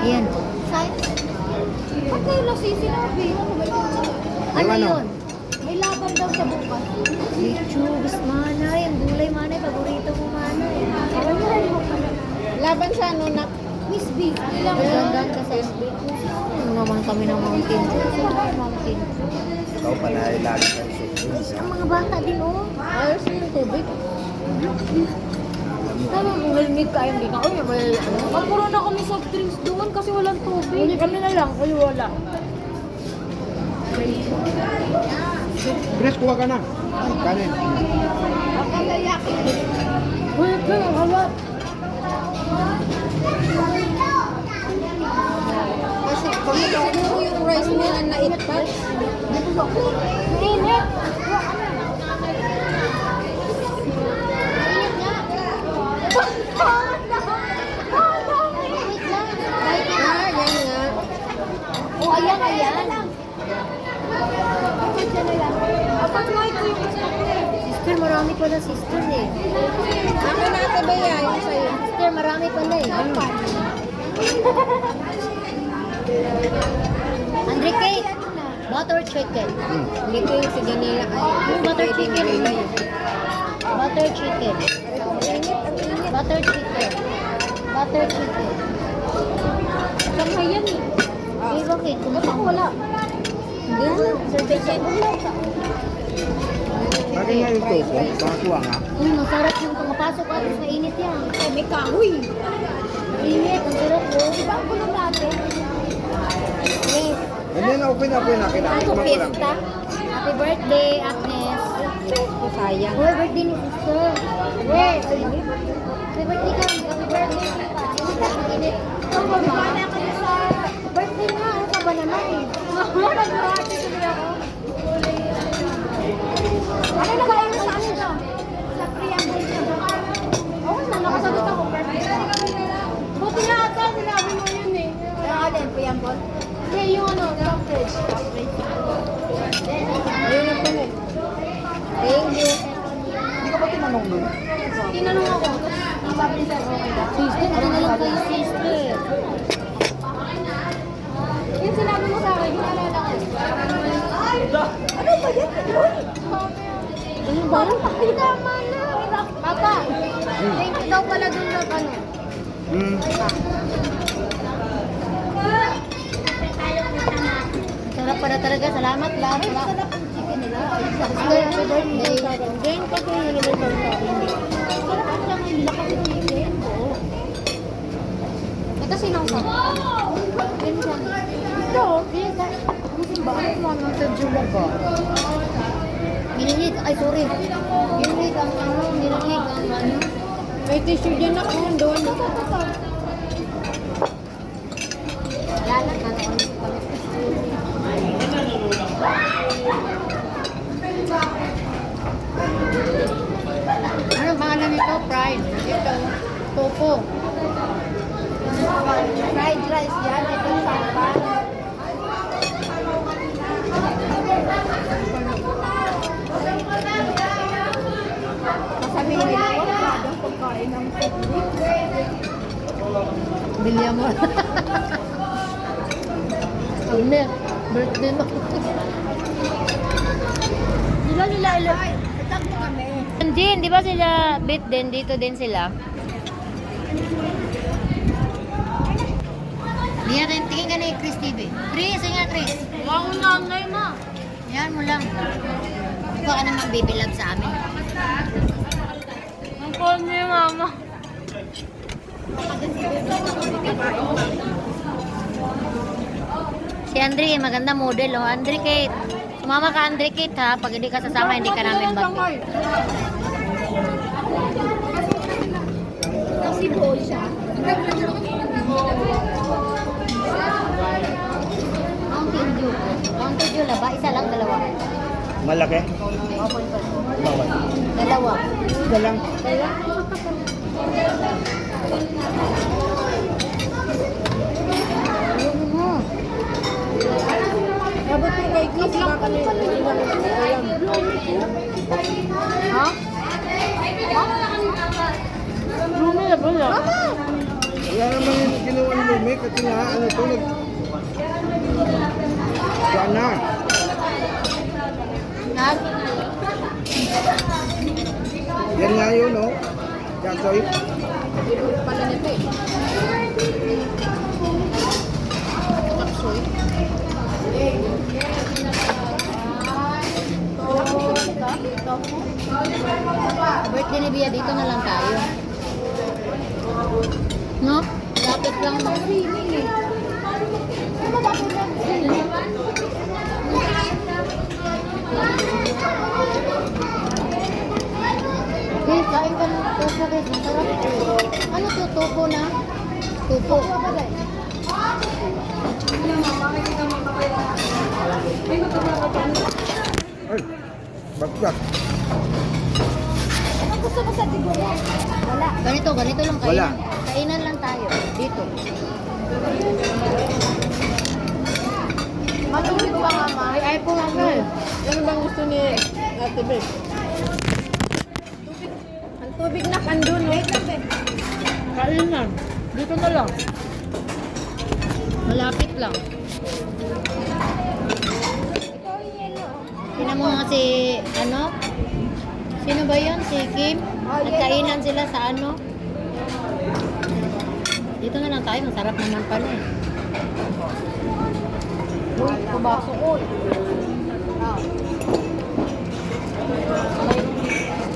Ayan. Science? Ba't kayo nasisinabi? Ano yun? May laban daw sa bukas. Lechugas, manay. Ang gulay, manay. Paborito mo, manay. Laban sa ano na Miss B. Gandaan ka sa SB. Ano naman kami ng Mountain Dew? Mountain Dew. Ikaw pa na lagi ka sa Ang mga bata din, oh. Ayos yung tubig. Tama mo, helmet ka. Hindi na kami. Magpuro na kami soft drinks doon kasi walang tubig. Hindi kami na lang. Kayo wala. Bres, kuha ka na. Kanin. Ako layaki. Wait ka lang, hawak. Kasi puro yung rice nila na itpat. Init. Yan nga. Oh, ayan, ayan. Kapag white ko yung gusto ko eh. Sister, marami pala sister eh. Ako na ate ba yan? Yung sa'yo. Sister, marami pala eh. Andre cake. Butter chicken. Hindi ko yung si Janela kayo. Butter chicken. Butter chicken. Ang init, ang init. Butter chicken. Butter chicken. Sanghay yan eh. Eh, bakit? Kung wala. Hindi na. Certificate. Bakit nga yung topo? Pangatuwa nga. Masarap yung pangapasok at sa init yan. Ay, may kahoy. Init, ang sarap po. Diba ang gulo natin? Yes. Hindi na, okay na. Kinain Ano, ko lang. fiesta? Happy birthday, Agnes. Ko sayang. Happy birthday ni sister. Wait. Happy birthday ka. Happy birthday. Init. Ito ba ma? Birthday nga. Ano ka ba naman eh? Ano na kayo sa ano to? Sa preamble to. Oo na, nakasagot ako. Buti na ata, sinabi mo yun eh. Ano ka din, preamble? Hindi, yung ano, coverage. Ayun na po eh. Thank you. Hindi ka ba tinanong nun? Tinanong ako. Ang sabi ni sir, okay ba? Sister, ano na lang kayo sister? Yung sinabi mo sa akin, hinalala ko. Ano ba yan? Ano ba? Ay, tama na. Papa, thank you daw pala dun na ano. Sarap pala talaga. Salamat lang. Sarap ang chicken nila. Sister, happy birthday. Then, pati yung nilito sa hindi. Sarap ang lang nila kasi yung chicken. Oo. Ito sinong sa? Pinsan. Ito, pinsan. Ba? Ano mo ang tadjula ba? Ginigig. Ay, sorry. Ginigig ang ano. Ginigig ang ano. May tissue dyan ako doon. Lalat na ako. Ano pangalan nito? Fried. Ito. Tofu. Fried rice yan. Ito sampan. Masabihin ko, masyadong pagkain ng public. Bilya mo. Ano? Birthday mo. Nila, itak mo kami. Din, di ba sila bit din? Dito din sila. Diya rin, tingin ka na yung Chris TV. Chris, nga Chris. Wow, nanay ma. Yan mo lang. Baka naman baby love sa amin. Ang call ni mama. Si Andre, maganda model oh. Andre Kate. Sumama ka Andre Kate ha. Pag hindi ka sasama, hindi ka namin bati. Kasi boy siya. Mountain Dew. Mountain Dew na ba? Isa lang, dalawa. Malaki? Bawal. Dalawa. Isa lang. Abot ko kay Kiss, baka may alam. Ha? Rumi na ba yan? Wala naman yung ginawa nila marami kasi nga, ano to, sana. Nag? Yan nga yun, no? Kasoy. Pala nito eh. Kapsoy. Birthday ni Bia, dito na lang tayo. No? Lapit lang. Guys, kain ka ng tofu guys. Masarap ito. Ano to? Tofu na? Tofu. Ay, bakit? Ano gusto mo sa diguro? Wala. Ganito lang kayo. Wala. Kainan lang tayo. Dito. Matubig pa nga, ma. Ay po nga girl. Ano bang gusto ni Ate Beth? Ang tubig na kandun. Wait lang, Beth. Kainan. Dito na lang. Malapit lang. Ikaw yung yelo. Tingnan mo nga si, ano? Sino ba yun? Si Kim? Nagkainan sila sa ano? Dito na lang tayo. Masarap naman pala eh. Uy, kubaso ko. Ah.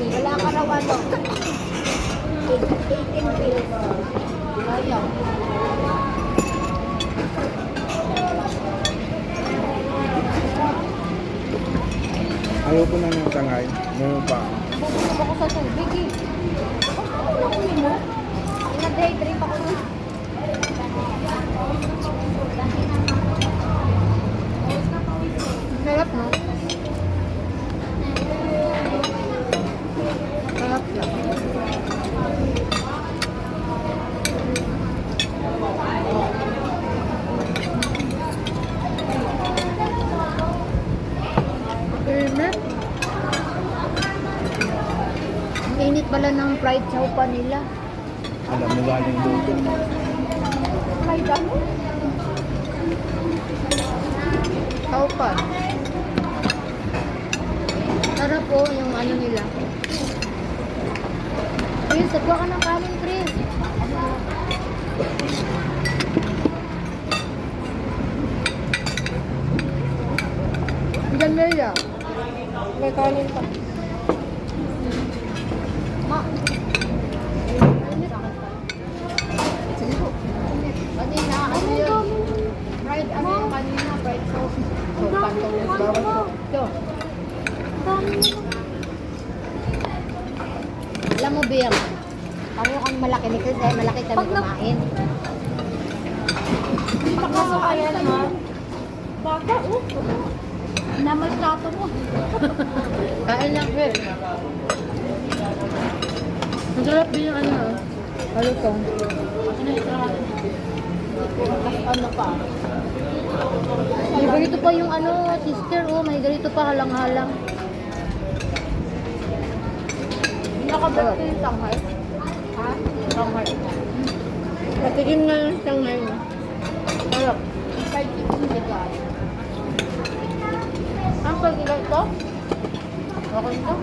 Wala ka raw ano. 18 pills. Ayaw. Ayoko na ng tangay. Ngayon pa. Bubulog ako sa tubig eh. Ano ko yun mo? Nag-hydrate ako nun. Sarap no? Sarap lang. Init. Ang init pala ng fried chow pa nila. Alam mo galing luto. May damo. Chow pa. Sarap po yung ano nila. Chris, sagwa ka ng kanin, Chris. Diyan, Melia. May kanin pa. Ma. Sige po. Kanina, ano yun? Fried, ano yung kanina? Fried sauce. So, kantong yung bawal ko. Ito. Alam mo, Biam, pareho kang malaki ni Chris, eh, malaki kami kumain. Pagpasok kaya naman. Baka, oh. Namal plato mo. Kain lang, Chris. Ang sarap din yung ano, palutong. Ano pa? May ganito pa yung ano, sister, oh, may ganito pa halang-halang. Nakaberte yung Shanghai. Ha? Shanghai. Patikin nga yung Shanghai mo. Sarap. Fried chicken dito. Ang pag-ilag to? Okay to?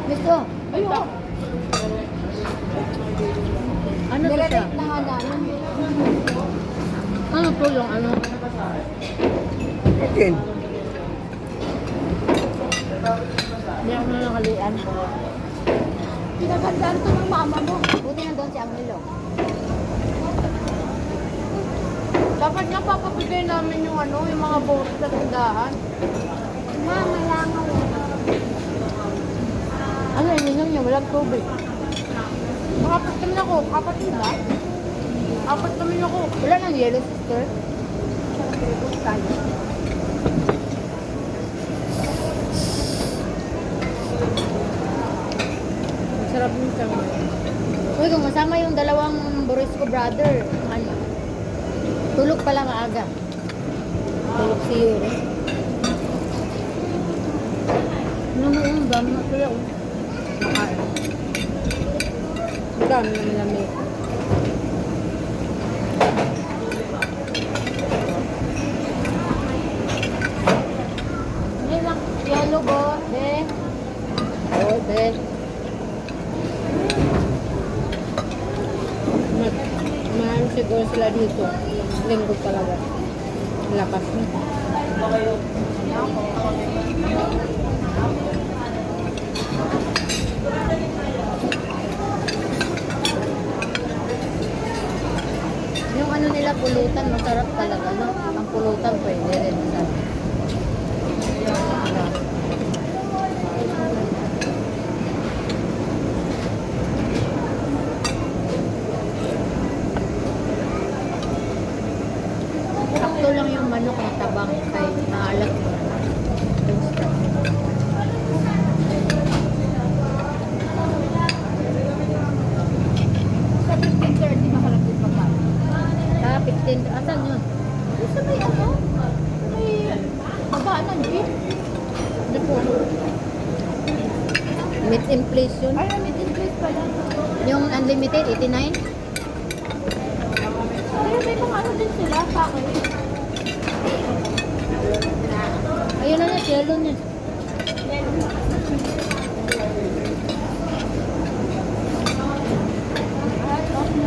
Gusto? Ayun. Ano to siya? Nire-rate na nga namin. Ano to yung ano? Akin. Hindi ako na nakalian. Pinagandaan to ng mama mo. Buti na doon si Angelo. Dapat nga papapigay namin yung ano, yung mga botes sa tindahan. Mama, langaw. Ano, ininom niya? Walang tubig. Makapat kami ako. Apat sila. Apat kami ako. Wala nang yellow, sister. Tayo. Sarap yung Shanghai. Uy, kung masama yung dalawang Borisco brother, ano? Tulog pala maaga. Tulog si Yuri. Ano mo yung dami na sila, oh. Makain. Ang dami naman namin. siguro sila dito. Linggo talaga. Lakas na. Yung ano nila pulutan, masarap talaga, no? Ang pulutan pwede rin. Sakto lang yung manok na tabang kay maalat. Sa 15:30 makalap din pagkain. 15, asan yun? Sa may ano? May babaanan eh. Ano po? Meat in place yun. Ay, may increase pala. Yung unlimited, 89? Pero may mga ano din sila sa akin. Ayun na na, yellow niya.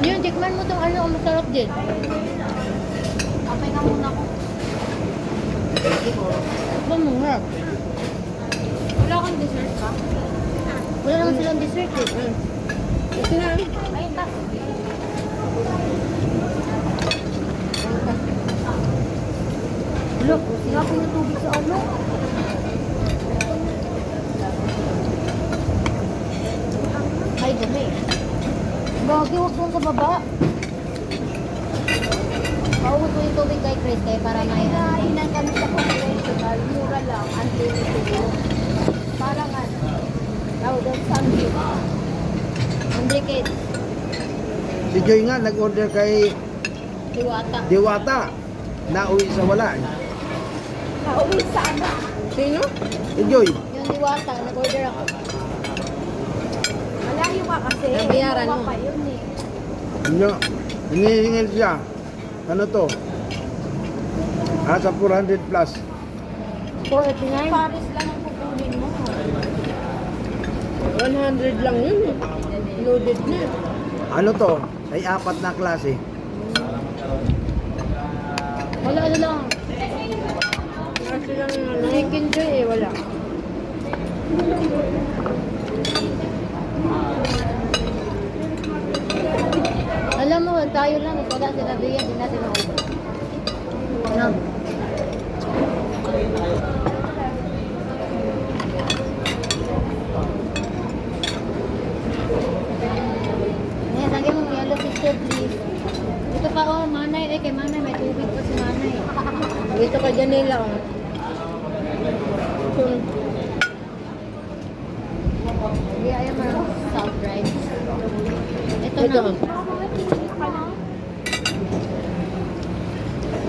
Yun, tikman mo itong ano, masarap din. Okay na muna ko. Ba mo nga? Wala kang dessert pa? Wala naman silang dessert eh. Ito na. Ay, tak. Look, sila ko yung tubig sa ano. Ay, dumi. Gagi, huwag doon sa baba. Pauwi ko yung tubig kay Chris kaya para may Kainan kami sa conventional. Mura lang. Unlimited. Parang ano. Tao doon sa Andrikid, Si Joy nga, nag-order kay Diwata. Diwata. Nauwi sa wala. Nauwi sa ano. Sino? Si Joy. Yung Diwata, nag-order ako. Malayo ka kasi. Nabayaran mo. Buwa pa yun eh. Ano? Hinihingil siya. Ano to? Sa 400 plus. 489? Paris lang ang kukunin mo. 100 lang yun eh. Loaded na. Ano to? Ay apat na klase. Wala, ano lang. Kasi lang yung ano. Chicken joy eh, wala. Alam mo, tayo lang, wala sila bigyan, din natin maubos. Ano? Ngayon, lagi mo yellow sister, please. Ito pa, oh, manay. Eh, kay manay, may tubig pa si manay. Dito ka dyan nila. Oh. Kung Hindi, ayaw mo south rice. Ito Ito. na.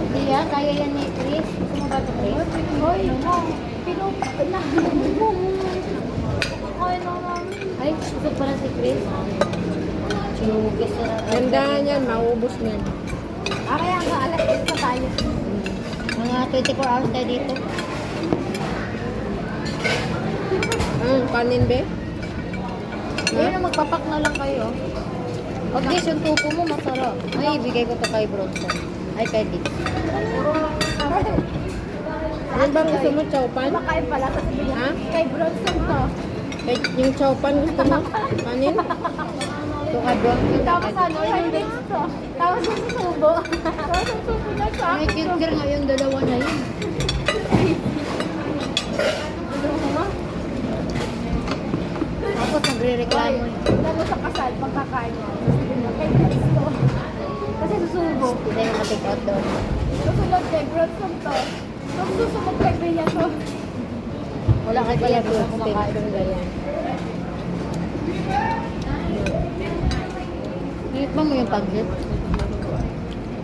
Hindi yan, kaya yan ni Chris. Gusto mo ba ito, Chris? Hoy, pinupa na. Ay, naman. Ay, gusto pala si Chris. Chugis na. Gandaan yan, maubos na. Kaya nga, alas 10 pa tayo. Mga 24 hours tayo dito. Kanin be? Ayun na, magpapak na lang kayo. Pag dish, yung tupo mo masarap. Ay, ibigay ko to kay Bronson. Ay, kay Dick. Ano ba gusto mo? Chowpan? Makain pala sa sabihin. Ha? Kay Bronson to. Eh, yung chowpan gusto mo? Kanin? Ito kay Bronson. Tapos ano, yung mix to. Tapos yung susubo. Tapos yung susubo na sa May kinder nga yung dalawa na yun. Tapos nagre-reklamo yun. Lalo sa kasal, pagkakain mo. Sabihin mo, kay Bronson. Kasi susubo. Hindi na mag-take out doon. Susunod kay Bronson to. Tapos susunod kay Bea to. Wala kay pala doon kumakain. Inikman mo yung paglit?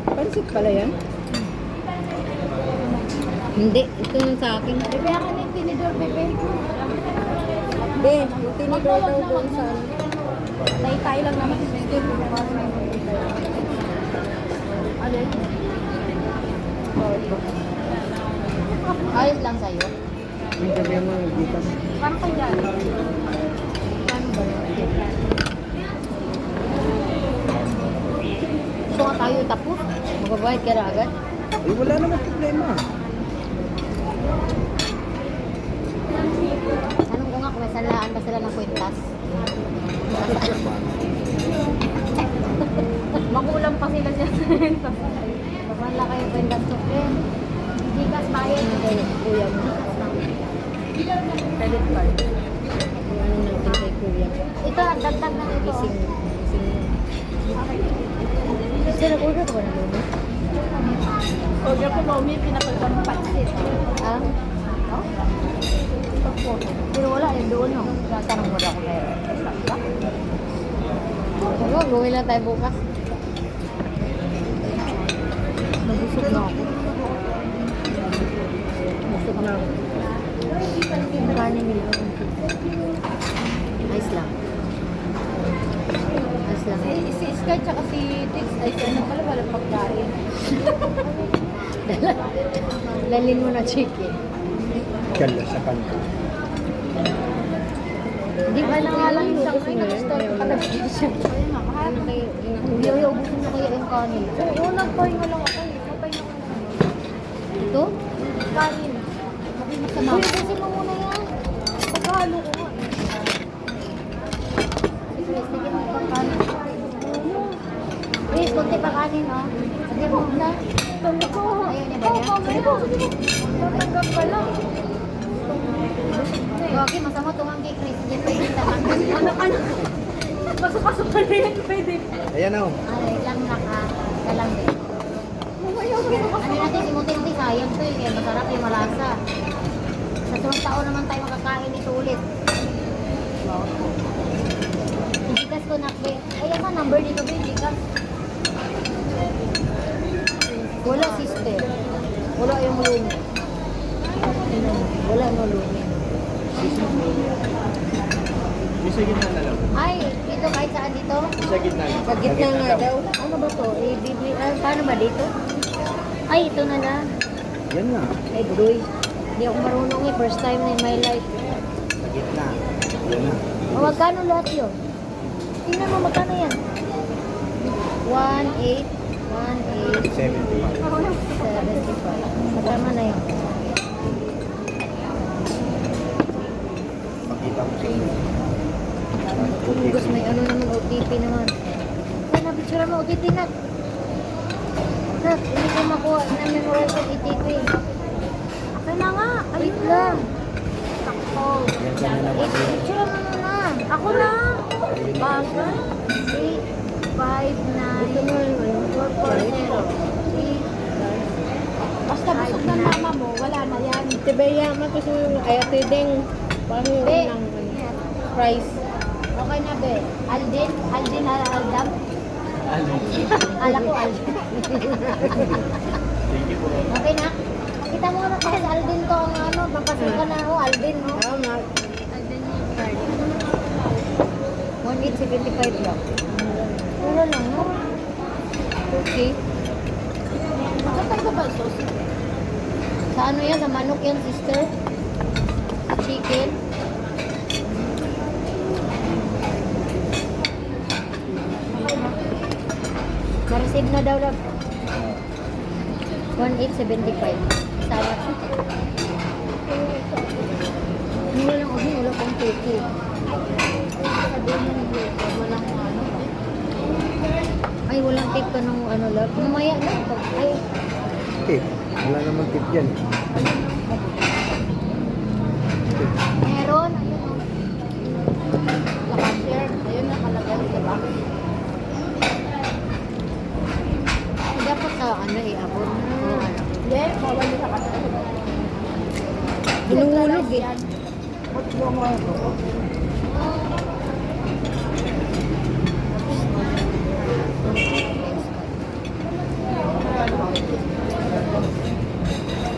Pansit pala yan? Hindi, ito yung sa akin. Bebe, akin yung tinidor, bebe. Be, yung tinidor daw doon sa ano. Tayo lang naman. Ano yun? Ayos lang sa'yo. Yung sabi mo, gitas. Parang kay Jan. Paano ba yun? Dito nga tayo tapos. Magbabayad ka na agad. Eh, wala naman problema. Tanong ko nga kung may salaan ba sila ng kwintas. Makulang pa sila siya sa kwintas. Pagmala kayo kwintas to friend. Gigas bayad. Kuya mo. Credit card. Ano natin kay Kuya? Ito, dagdag na ito. Gising. Gusto nag-order ko ba na muna? Order ko mami, pinapagpang pansit. Ah? Oh? Pero wala eh, doon no. Tanong mo daw ko meron. Ano, gawin lang tayo bukas. Nabusog na ako. Busog na ako. Kanin nila. Ayos lang. Ayos lang. Si Sky tsaka si Tix ay sana pala walang pagkain. Lalin mo na chicken. Kala sa kanto. Hindi ba na nga lang yun? Isang Kasi may nag-start ngayon, pa nag-siya. Ayun nga, mahal. Hindi, ubusin na kaya yung kanin. Oo, nagpahinga lang ako eh. Nagpahinga ko lang. Ito? Kanin. Sabi mo sa Uy, mama. ubusin mo muna yan. Paghalo ko nga. Please, tigil mo pang kanin. Please, kunti pa kanin, oh. Sige mo na. Tanda ko. Ayaw niya ba niya? Sige po, sige po. Tatanggap ka lang. Gagi, masama tungang kay Chris. Hindi pwede taman. Anak-anak. Pasok-pasok ka na yan, pwede. Ayan o. Ay, lang naka. Kalang din. Ayaw ko yung Ano natin, si Muti-Muti, sayang to eh. Kaya masarap yung malasa. Sa tuwang taon naman tayo makakain ito ulit. Wow. Ibigas ko na, ayan nga, number dito, ibigas. Wala, sister. Wala yung lumi. Wala yung lumi. Yung sa gitna na lang. Ay, dito kahit saan dito? Sa gitna lang. Sa gitna nga daw. Ano ba to? Paano ba dito? Ay, ito na na. Yan na. Ay, broy. Hindi ako marunong eh. First time in my life. Sa gitna. Yan na. O, magkano lahat yun? Tingnan mo, magkano yan? 1,800. 1,800. 70. 75. Kasama na yun. Pakita ko sa inyo. Gusto may ano naman, OTP naman. Ay, napicture mo, OTP na. Nak, hindi ko makuha na memorize yung OTP. Akin na nga. Wait lang. Sakto. Yan sa nila ba? Picture mo muna. Ako na. Ayun na. Bago. 859-440. Basta busog ng mama mo, wala na yan. Tibeya, matuso yung Ate Deng. Parang yung Be. unang price. Okay na, be. Aldin? Aldin Aldam? Ala ko, Aldin. Thank you po. Okay na? Kita mo na kasi Aldin to ang ano, papasukan na ako, Aldin, no? Tama. Aldin yung card. 1,875 lang. Mura lang, no? Okay. Magkatay ko ba sos? Sa ano yan? Sa manok yan, sister? Sa chicken? Ma-receive na daw lang. 1,875. Sama. Mura lang kasi wala pang turkey. Sabihin mo nito, walang ano. Ay, walang tip ka nung ano lang. Mamaya na. Ay, Tip. Wala namang tip dyan. Tip. meron. Ayun o. Naka-share. Ayun, nakalagay, diba? Dapat sa ano abot. Yes, bawal yung nakasal. Hinungulog eh.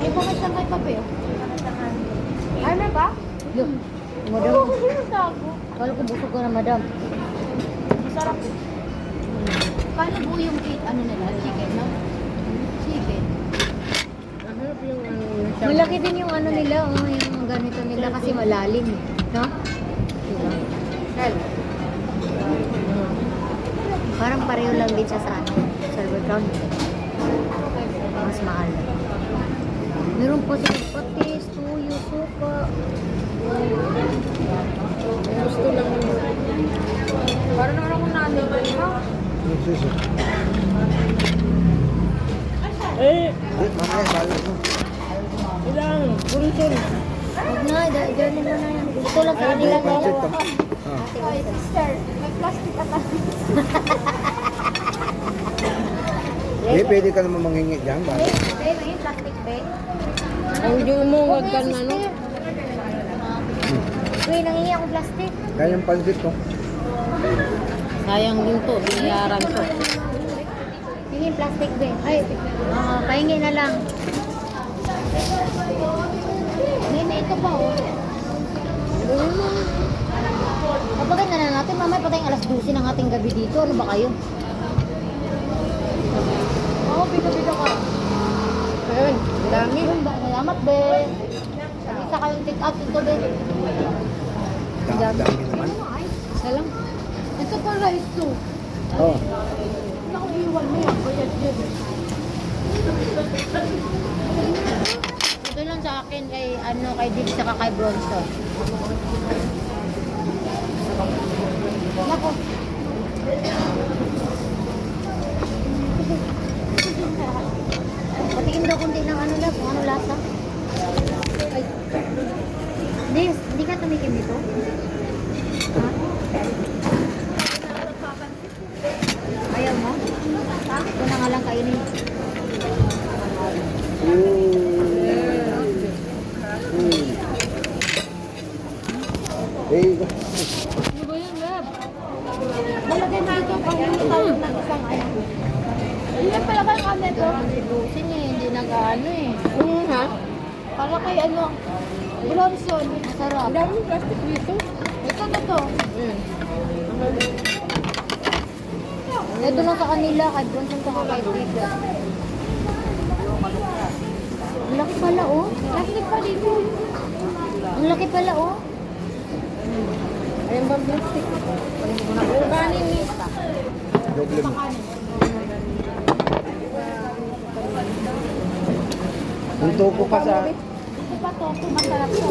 Ay, bakit saan kayo pape? Ano ba? Look, madam. Tago. Kala ko busog ka na, madam. Masarap. Paano po yung ano nila? Chicken, no? Chicken. Nahanap yung ano. Malaki din yung ano nila, oh, yung ganito nila kasi malalim, eh. No? Diba? Parang pareho lang din siya sa ano, Salvador. Crown. Mas mahal. Meron po sila patis, tuyo, suka. Gusto lang mo. Para naman ako nanay ha? Suso. Mamaya, balik mo. Ilang? Puritin. Huwag na, dyan mo na yan. Ito lang sa kanila Pancit dalawa. to. Ah. Ay, sister, may plastic at Pwede ka naman manghingi dyan, ba? Be, may plastic bag. Ang diyo mo, wag ka na no? Uy, nangingi akong plastic. Kaya yung pancit to. Sayang din to, binayaran ko. Hingi plastic bag. Ay, pahingi na lang. May ito pa oh. Kapagay na lang natin, mamaya patayong alas 12 ng ating gabi dito. Ano ba kayo? Oo, bida-bida ka. Ayun, dami. Salamat, be. Isa kayong take out ito, be. Dami naman. Isa lang. Ito pala ito. Oh. Nakuiwan mo yan. Bayad yun. Ito lang sa akin kay kay Dick saka kay Bronson. Nako. Patikin daw kundi ng ano lang, kung ano lasa. Ay. Hindi ka tumikim dito? Ha? Ayaw mo? Ito na nga lang kainin. Hey, Ano ba yan, Lab? Malagay na ito pang tawag ng isang ano. Ilan pala ba yung ano ito? Busin niya, hindi nag-ano eh. Ha? Para kay ano, Bronson. Masarap. Ang dami plastic dito. Ito na to. Ito lang sa kanila, kay Bronson to kay Dick. Ang laki pala oh. Nakinig pa dito. Ang laki pala oh. Ayun ba plastic? Yung kanin ni. doble mo. Yung topo pa sa... Ito pa to, masarap to.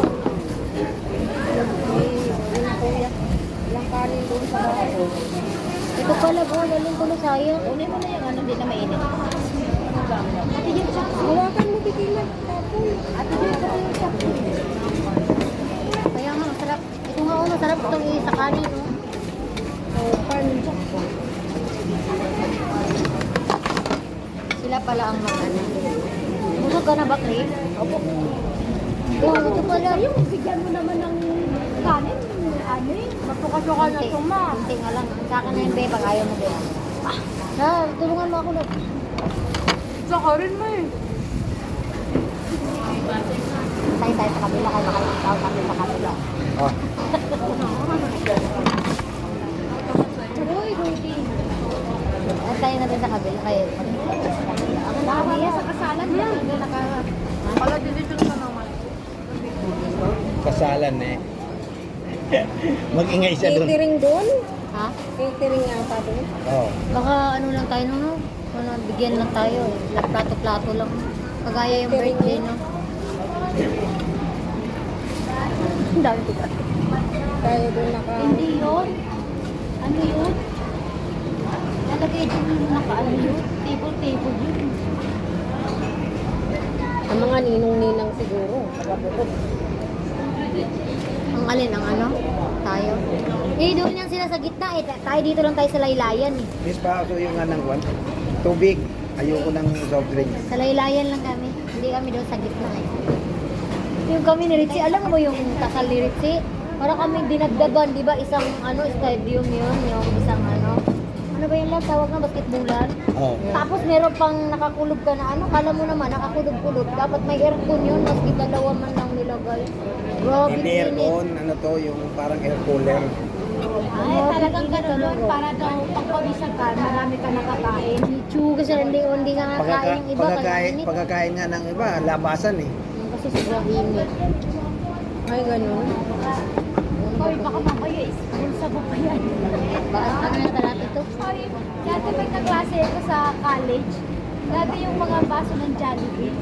Ilang kanin doon sa bahay. Ito pala po, lalong tulo sayang. Unin mo na yung ano, hindi na mainit. Ate yung chak. Hawakan mo tikilan. Ate yung chak. Kaya nga, masarap. Ito nga oh, masarap itong isa kanin oh. Sila pala ang mag-ano. Busog ka na ba, Chris? Opo. Oh, ito pala. Yung bigyan mo naman ng kanin, ano eh. Matuka-tuka na ito, ma. Kunti nga lang. Sa akin na yung be, pag ayaw mo be. Tulungan mo ako na. Saka rin mo eh. Tayo sa kabila, kayo makalimutan kami sa kabila. Ah, Uy, Rudy. At tayo na din sa kabila, kayo makalimutan sa kabila. Ako na Tama kami. yan sa kasalan. Hindi naka... Pala din dito sa naman. kasalan eh. Mag-ingay siya doon. Catering doon? Ha? Catering yata doon. Oh. Baka ano lang tayo no? Ano, bigyan lang tayo eh. Plato-plato lang. Kagaya yung birthday no? Ang dami ko ba? Tayo doon naka... Hindi yun. Ano yun? Nalagay din yung naka-ano yun. Table yun. Ang mga ninong-ninang siguro. Nakabukod. Ang alin, ang ano? Tayo. Eh, doon lang sila sa gitna eh. Tayo dito lang tayo sa laylayan eh. Miss pa ako yung anang one. Tubig. Ayoko ng soft drinks. Sa laylayan lang kami. Hindi kami doon sa gitna eh. Yung kami ni Ritchie, alam mo yung kasal ni Ritchie? Para kami dinagdagan, di ba? Isang ano, stadium yun. Yung isang ano. Ano ba yung lang tawag na basketballan? Oh. Tapos meron pang nakakulog ka na ano, kala mo naman nakakulog-kulog. Dapat may aircon yun, maski dalawa man lang nilagay. Grabe, Hindi aircon, ano to, yung parang air cooler. Ay, talagang ganun nun. Para daw pagpawisan ka, marami ka nakakain. Chu, kasi hindi nga kakain yung iba, kaya init. Pagkakain nga ng iba, labasan eh. Kasi sobrang init. Ay, ganun. Hoy, baka mamaya is bulsa mo pa yan. Bakit ano yung talat ito? Sorry, dati may kaklase ko sa college. Dati yung mga baso ng Jollibee.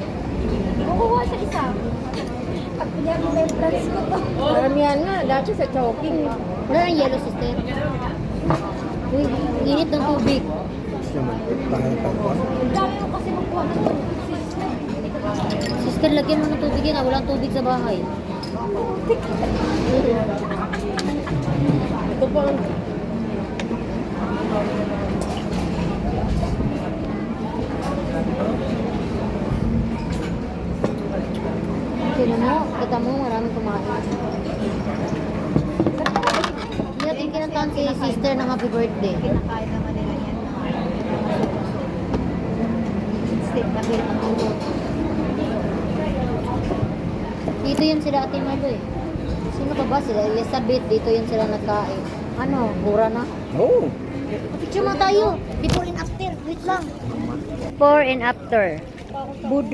Kukuha siya isa. Pag pinag-remembrance ko to. Maramihan nga, dati sa choking. Wala nang yellow, sister. Uy, init ng tubig. Gusto mo magpangay-pangkon? Ang dami mo kasi magkuha ng sister. Sister, lagyan mo ng tubig yan. Walang tubig sa bahay. Ito pa ang Sino mo? Kita mo, maraming kumain. Hindi natin kinantahan si sister ng happy birthday. Kinakain naman nila yan. Stick na bill ang ulo. Dito yun sila Ate Marlo eh. Sino pa ba sila? Elizabeth, dito yun sila nagkain. Ano, mura na? Oo. Picture mo tayo. Before and after. Wait lang. Before and after. Budo.